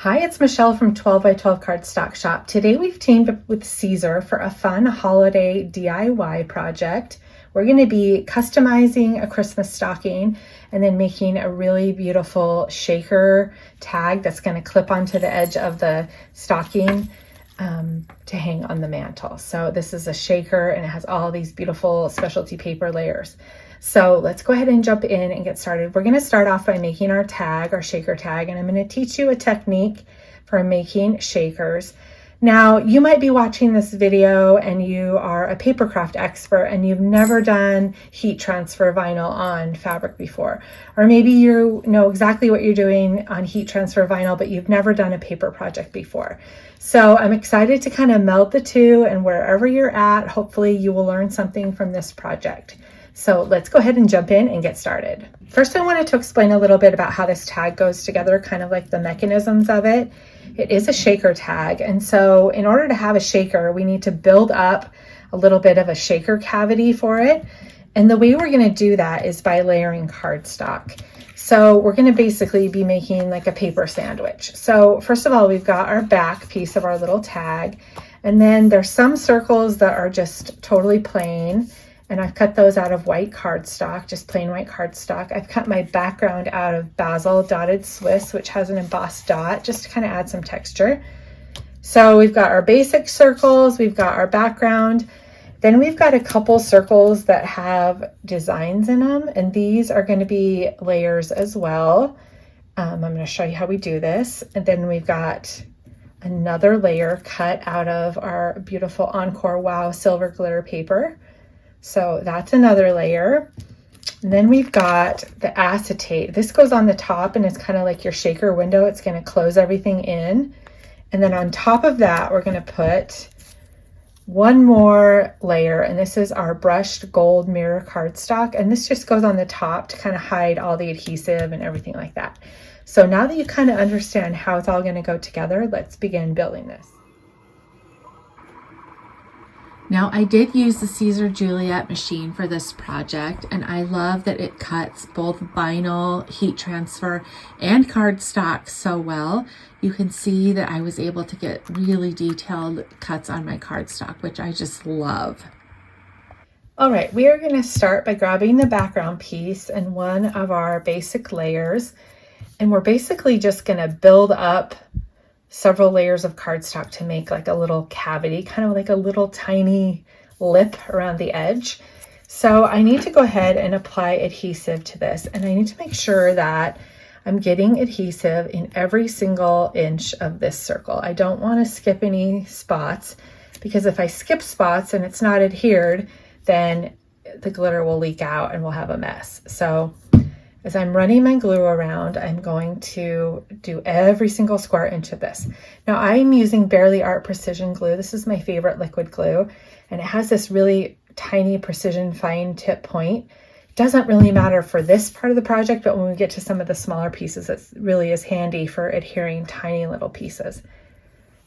Hi, it's Michelle from 12 by 12 Cardstock Shop. Today we've teamed up with Caesar for a fun holiday DIY project. We're going to be customizing a Christmas stocking and then making a really beautiful shaker tag that's going to clip onto the edge of the stocking to hang on the mantle. So this is a shaker and it has all these beautiful specialty paper layers. So let's go ahead and jump in and get started. We're going to start off by making our tag, our shaker tag, and I'm going to teach you a technique for making shakers. Now, you might be watching this video and you are a paper craft expert and you've never done heat transfer vinyl on fabric before. Or maybe you know exactly what you're doing on heat transfer vinyl, but you've never done a paper project before. So I'm excited to kind of meld the two, and wherever you're at, hopefully you will learn something from this project. So let's go ahead and jump in and get started. First, I wanted to explain a little bit about how this tag goes together, kind of like the mechanisms of it. It is a shaker tag, and so in order to have a shaker, we need to build up a little bit of a shaker cavity for it. And the way we're going to do that is by layering cardstock. So we're going to basically be making like a paper sandwich. So first of all, we've got our back piece of our little tag, and then there's some circles that are just totally plain. And I've cut those out of white cardstock, just plain white cardstock. I've cut my background out of Basil Dotted Swiss, which has an embossed dot, just to kind of add some texture. So we've got our basic circles, we've got our background. Then we've got a couple circles that have designs in them, and these are going to be layers as well. I'm going to show you how we do this. And then we've got another layer cut out of our beautiful Encore Wow silver glitter paper. So that's another layer. And then we've got the acetate. This goes on the top and it's kind of like your shaker window. It's going to close everything in. And then on top of that, we're going to put one more layer, and this is our brushed gold mirror cardstock. And this just goes on the top to kind of hide all the adhesive and everything like that. So now that you kind of understand how it's all going to go together, let's begin building this. Now, I did use the Caesar Juliet machine for this project, and I love that it cuts both vinyl, heat transfer, and cardstock so well. You can see that I was able to get really detailed cuts on my cardstock, which I just love. All right, we are going to start by grabbing the background piece and one of our basic layers, and we're basically just going to build up several layers of cardstock to make like a little cavity, kind of like a little tiny lip around the edge. So I need to go ahead and apply adhesive to this, and I need to make sure that I'm getting adhesive in every single inch of this circle. I don't want to skip any spots, because if I skip spots and it's not adhered, then the glitter will leak out and we'll have a mess. So as I'm running my glue around, I'm going to do every single square inch of this. Now I'm using Barely Art Precision Glue. This is my favorite liquid glue, and it has this really tiny precision fine tip point. It doesn't really matter for this part of the project, but when we get to some of the smaller pieces, it really is handy for adhering tiny little pieces.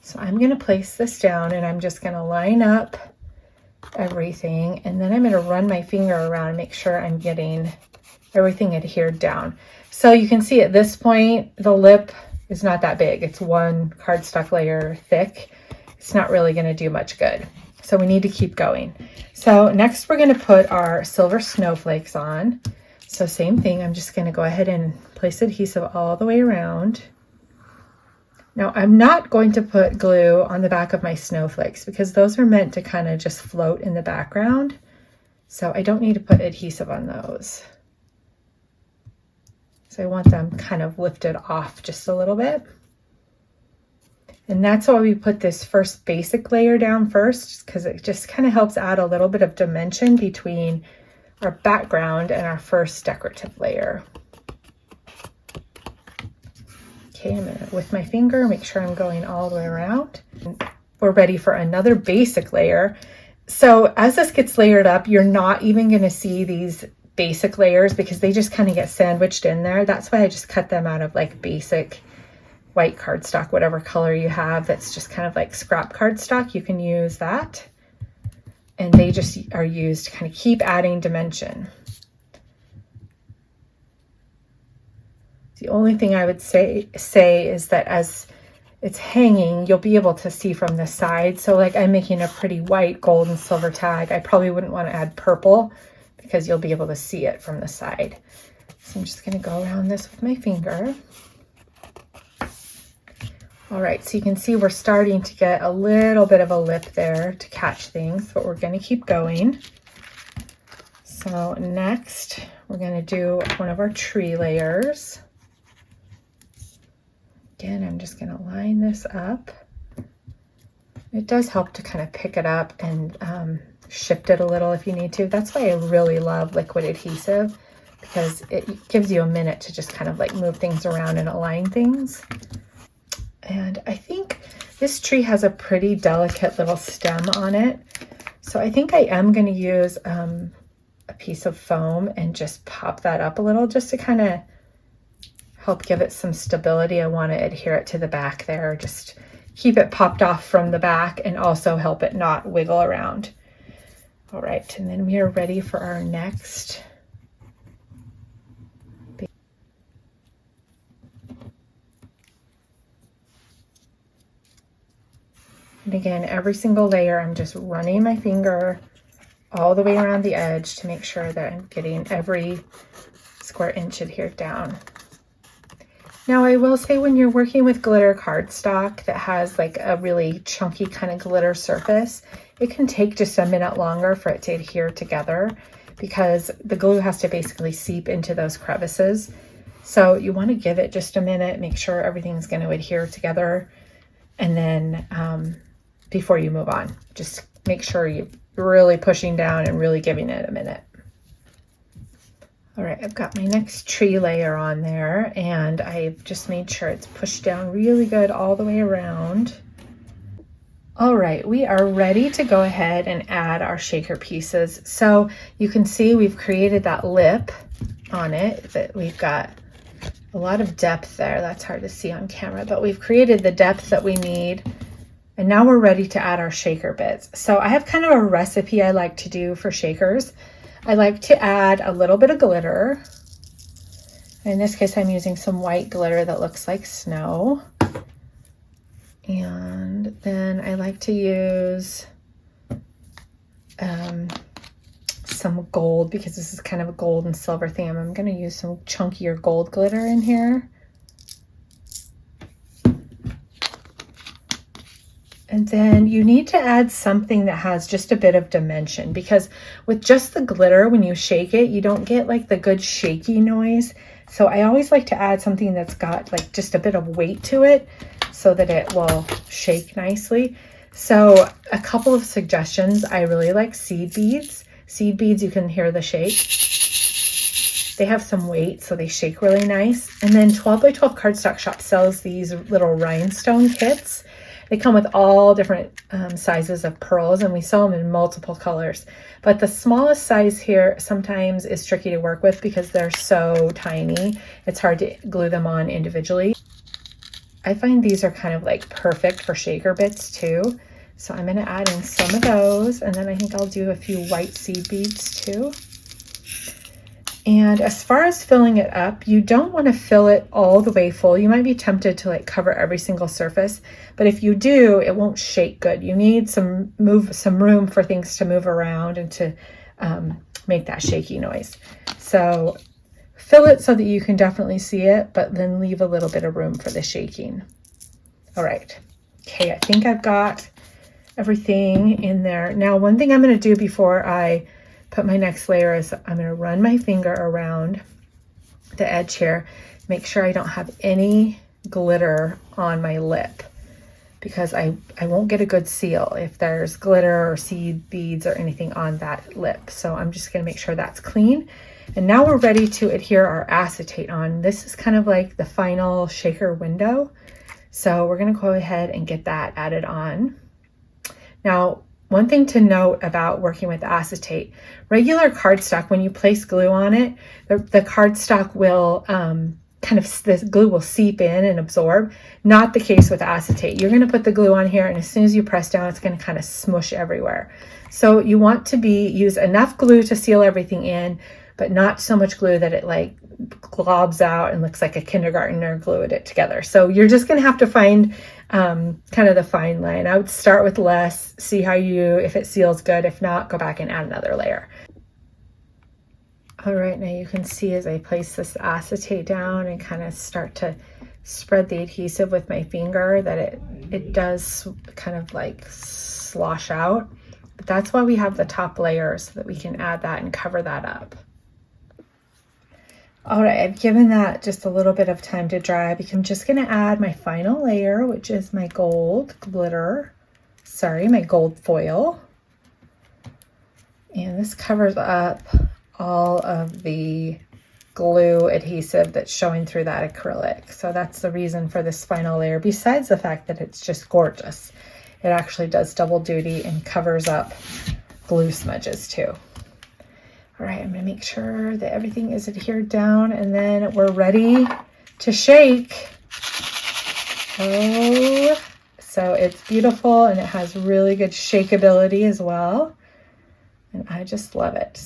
So I'm going to place this down, and I'm just going to line up everything, and then I'm going to run my finger around and make sure I'm getting everything adhered down. So you can see at this point, the lip is not that big. It's one cardstock layer thick. It's not really going to do much good. So we need to keep going. So next we're going to put our silver snowflakes on. So same thing, I'm just going to go ahead and place adhesive all the way around. Now I'm not going to put glue on the back of my snowflakes because those are meant to kind of just float in the background. So I don't need to put adhesive on those. So I want them kind of lifted off just a little bit. And that's why we put this first basic layer down first, because it just kind of helps add a little bit of dimension between our background and our first decorative layer. Okay, I'm gonna, with my finger, make sure I'm going all the way around. We're ready for another basic layer. So as this gets layered up, you're not even gonna see these basic layers because they just kind of get sandwiched in there. That's why I just cut them out of like basic white cardstock, whatever color you have that's just kind of like scrap cardstock. You can use that, and they just are used to kind of keep adding dimension. The only thing I would say is that as it's hanging, you'll be able to see from the side. So like I'm making a pretty white, gold, and silver tag. I probably wouldn't want to add purple because you'll be able to see it from the side. So I'm just going to go around this with my finger. All right, so you can see we're starting to get a little bit of a lip there to catch things, but we're going to keep going. So next, we're going to do one of our tree layers. Again, I'm just going to line this up. It does help to kind of pick it up and shift it a little if you need to. That's why I really love liquid adhesive, because it gives you a minute to just kind of like move things around and align things. And I think this tree has a pretty delicate little stem on it. So I think I am going to use a piece of foam and just pop that up a little just to kind of help give it some stability. I want to adhere it to the back there, just keep it popped off from the back and also help it not wiggle around. All right, and then we are ready for our next. And again, every single layer, I'm just running my finger all the way around the edge to make sure that I'm getting every square inch adhered down. Now I will say, when you're working with glitter cardstock that has like a really chunky kind of glitter surface, it can take just a minute longer for it to adhere together because the glue has to basically seep into those crevices. So you want to give it just a minute, make sure everything's going to adhere together, and then before you move on, just make sure you're really pushing down and really giving it a minute. All right, I've got my next tree layer on there, and I've just made sure it's pushed down really good all the way around. All right, we are ready to go ahead and add our shaker pieces. So you can see we've created that lip on it, that we've got a lot of depth there. That's hard to see on camera, but we've created the depth that we need. And now we're ready to add our shaker bits. So I have kind of a recipe I like to do for shakers. I like to add a little bit of glitter. In this case, I'm using some white glitter that looks like snow. And then I like to use some gold, because this is kind of a gold and silver theme. I'm going to use some chunkier gold glitter in here. And then you need to add something that has just a bit of dimension, because with just the glitter, when you shake it, you don't get like the good shaky noise. So I always like to add something that's got like just a bit of weight to it so that it will shake nicely. So a couple of suggestions. I really like seed beads. Seed beads, you can hear the shake. They have some weight, so they shake really nice. And then 12 by 12 Cardstock Shop sells these little rhinestone kits. They come with all different sizes of pearls, and we sell them in multiple colors. But the smallest size here sometimes is tricky to work with because they're so tiny. It's hard to glue them on individually. I find these are kind of like perfect for shaker bits too. So I'm going to add in some of those, and then I think I'll do a few white seed beads too. And as far as filling it up, you don't want to fill it all the way full. You might be tempted to like cover every single surface, but if you do, it won't shake good. You need some room for things to move around and to make that shaky noise. So fill it so that you can definitely see it, but then leave a little bit of room for the shaking. All right. Okay, I think I've got everything in there. Now, one thing I'm going to do before I put my next layer is I'm going to run my finger around the edge here, make sure I don't have any glitter on my lip, because I won't get a good seal if there's glitter or seed beads or anything on that lip. So I'm just going to make sure that's clean. And now we're ready to adhere our acetate on. This is kind of like the final shaker window. So we're going to go ahead and get that added on. Now, one thing to note about working with acetate, regular cardstock, when you place glue on it, the cardstock will the glue will seep in and absorb. Not the case with acetate. You're going to put the glue on here, and as soon as you press down, it's going to kind of smush everywhere. So you want to use enough glue to seal everything in, but not so much glue that it like globs out and looks like a kindergartner glued it together. So you're just going to have to find kind of the fine line. I would start with less, see if it seals good. If not, go back and add another layer. All right, now you can see as I place this acetate down and kind of start to spread the adhesive with my finger that it does kind of like slosh out. But that's why we have the top layer, so that we can add that and cover that up. All right, I've given that just a little bit of time to dry because I'm just gonna add my final layer, which is my gold glitter, my gold foil. And this covers up all of the glue adhesive that's showing through that acrylic. So that's the reason for this final layer, besides the fact that it's just gorgeous. It actually does double duty and covers up glue smudges too. All right, I'm gonna make sure that everything is adhered down, and then we're ready to shake. Oh, so it's beautiful and it has really good shakeability as well. And I just love it.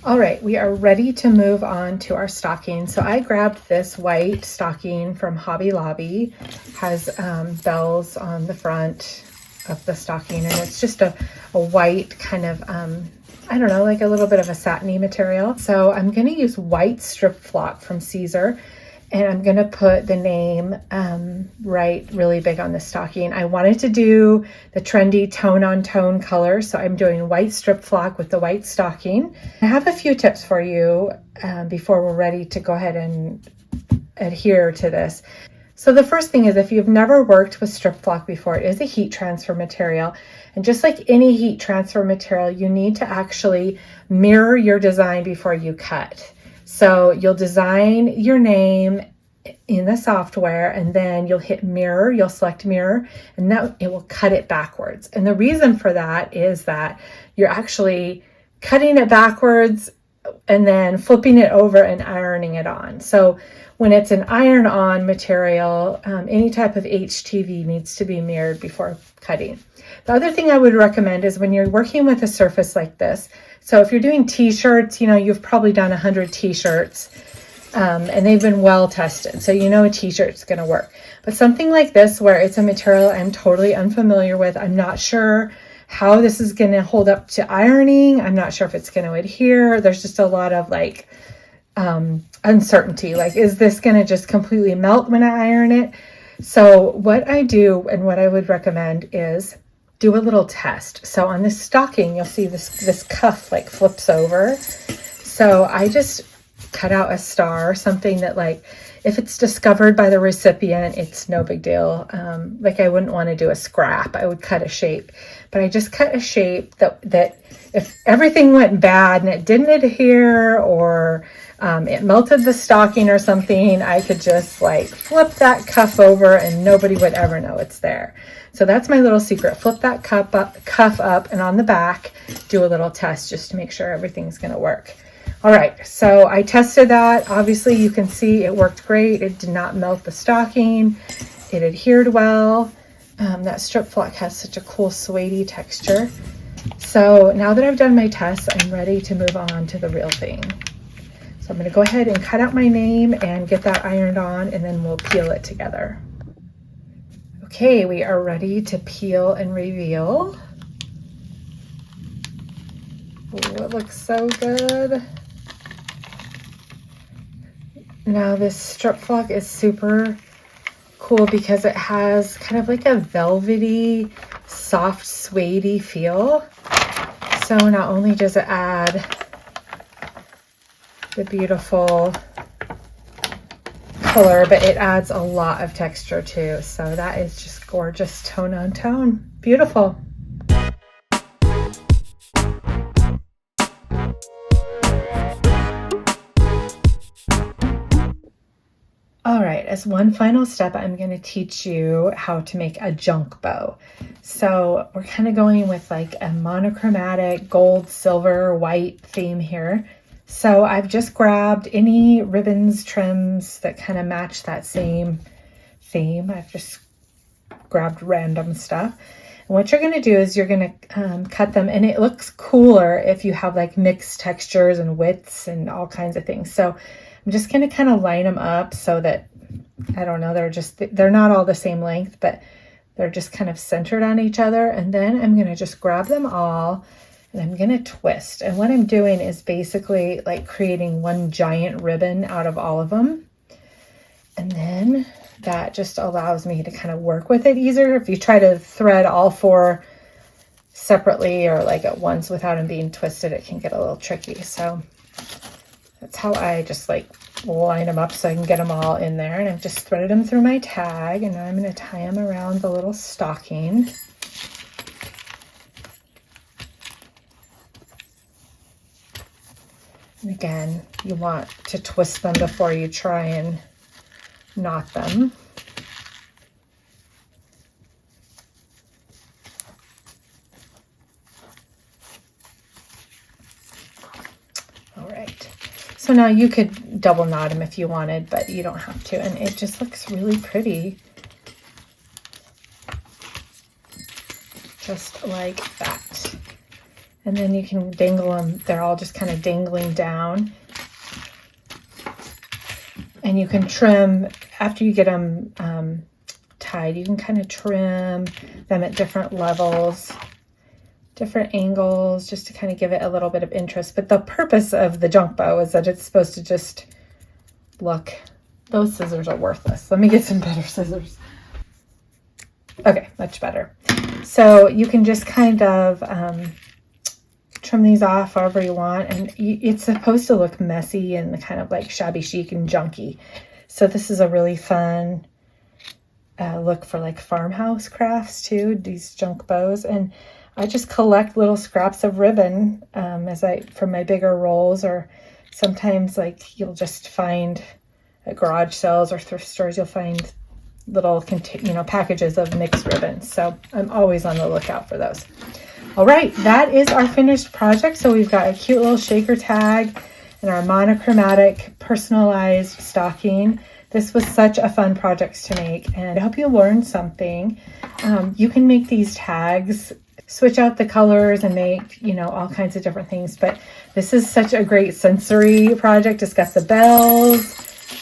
All right, we are ready to move on to our stocking. So I grabbed this white stocking from Hobby Lobby. Has bells on the front of the stocking, and it's just a white kind of, I don't know, like a little bit of a satiny material. So I'm gonna use white StripFlock from Caesar, and I'm gonna put the name right really big on the stocking. I wanted to do the trendy tone-on-tone color, so I'm doing white StripFlock with the white stocking. I have a few tips for you before we're ready to go ahead and adhere to this. So the first thing is, if you've never worked with StripFlock before, it is a heat transfer material. And just like any heat transfer material, you need to actually mirror your design before you cut. So you'll design your name in the software, and then you'll hit mirror, you'll select mirror, and that it will cut it backwards. And the reason for that is that you're actually cutting it backwards and then flipping it over and ironing it on. So when it's an iron-on material, any type of HTV needs to be mirrored before cutting. The other thing I would recommend is when you're working with a surface like this, so if you're doing t-shirts, you know, you've probably done 100 t-shirts and they've been well tested. So you know a t-shirt's gonna work. But something like this, where it's a material I'm totally unfamiliar with, I'm not sure how this is gonna hold up to ironing. I'm not sure if it's gonna adhere. There's just a lot of like uncertainty. Like, is this gonna just completely melt when I iron it? So what I do and what I would recommend is do a little test. So on this stocking, you'll see this cuff like flips over. So I just cut out a star, something that, like, if it's discovered by the recipient, it's no big deal. Like, I wouldn't want to do a scrap. I would cut a shape, but I just cut a shape that if everything went bad and it didn't adhere, or it melted the stocking or something, I could just like flip that cuff over and nobody would ever know it's there. So that's my little secret. Flip that cuff up, and on the back, do a little test just to make sure everything's going to work. All right, so I tested that. Obviously, you can see it worked great. It did not melt the stocking. It adhered well. That StripFlock has such a cool suede-y texture. So now that I've done my tests, I'm ready to move on to the real thing. So I'm going to go ahead and cut out my name and get that ironed on, and then we'll peel it together. Okay, we are ready to peel and reveal. Ooh, it looks so good. Now this StripFlock is super cool because it has kind of like a velvety, soft, suede-y feel. So not only does it add the beautiful color, but it adds a lot of texture too. So that is just gorgeous, tone on tone. Beautiful. All right, as one final step, I'm going to teach you how to make a junk bow. So we're kind of going with like a monochromatic gold, silver, white theme here. So I've just grabbed any ribbons, trims that kind of match that same theme. I've just grabbed random stuff. And what you're going to do is you're going to cut them, and it looks cooler if you have like mixed textures and widths and all kinds of things. So I'm just going to kind of line them up so that, I don't know, they're not all the same length, but they're just kind of centered on each other. And then I'm going to just grab them all and I'm going to twist. And what I'm doing is basically like creating one giant ribbon out of all of them. And then that just allows me to kind of work with it easier. If you try to thread all 4 separately or like at once without them being twisted, it can get a little tricky. So that's how I just like line them up so I can get them all in there. And I've just threaded them through my tag, and now I'm going to tie them around the little stocking. And again, you want to twist them before you try and knot them. All right. So now you could double knot them if you wanted, but you don't have to. And it just looks really pretty. Just like that. And then you can dangle them. They're all just kind of dangling down. And you can trim, after you get them tied, you can kind of trim them at different levels, different angles, just to kind of give it a little bit of interest. But the purpose of the junk bow is that it's supposed to just look, those scissors are worthless. Let me get some better scissors. Okay, much better. So you can just kind of trim these off however you want, and it's supposed to look messy and kind of like shabby chic and junky. So this is a really fun look for like farmhouse crafts too, these junk bows. And I just collect little scraps of ribbon from my bigger rolls, or sometimes like you'll just find at garage sales or thrift stores, you'll find little packages of mixed ribbons. So I'm always on the lookout for those. All right, that is our finished project. So we've got a cute little shaker tag and our monochromatic personalized stocking. This was such a fun project to make, and I hope you learned something. You can make these tags, switch out the colors and make, all kinds of different things. But this is such a great sensory project. It's got the bells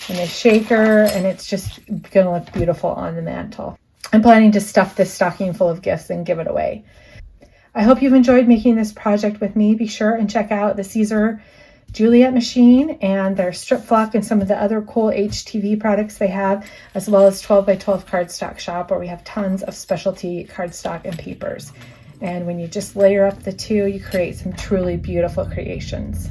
and a shaker, and it's just going to look beautiful on the mantle. I'm planning to stuff this stocking full of gifts and give it away. I hope you've enjoyed making this project with me. Be sure and check out the Caesar Juliet machine and their StripFlock and some of the other cool HTV products they have, as well as 12 by 12 Cardstock Shop, where we have tons of specialty cardstock and papers. And when you just layer up the two, you create some truly beautiful creations.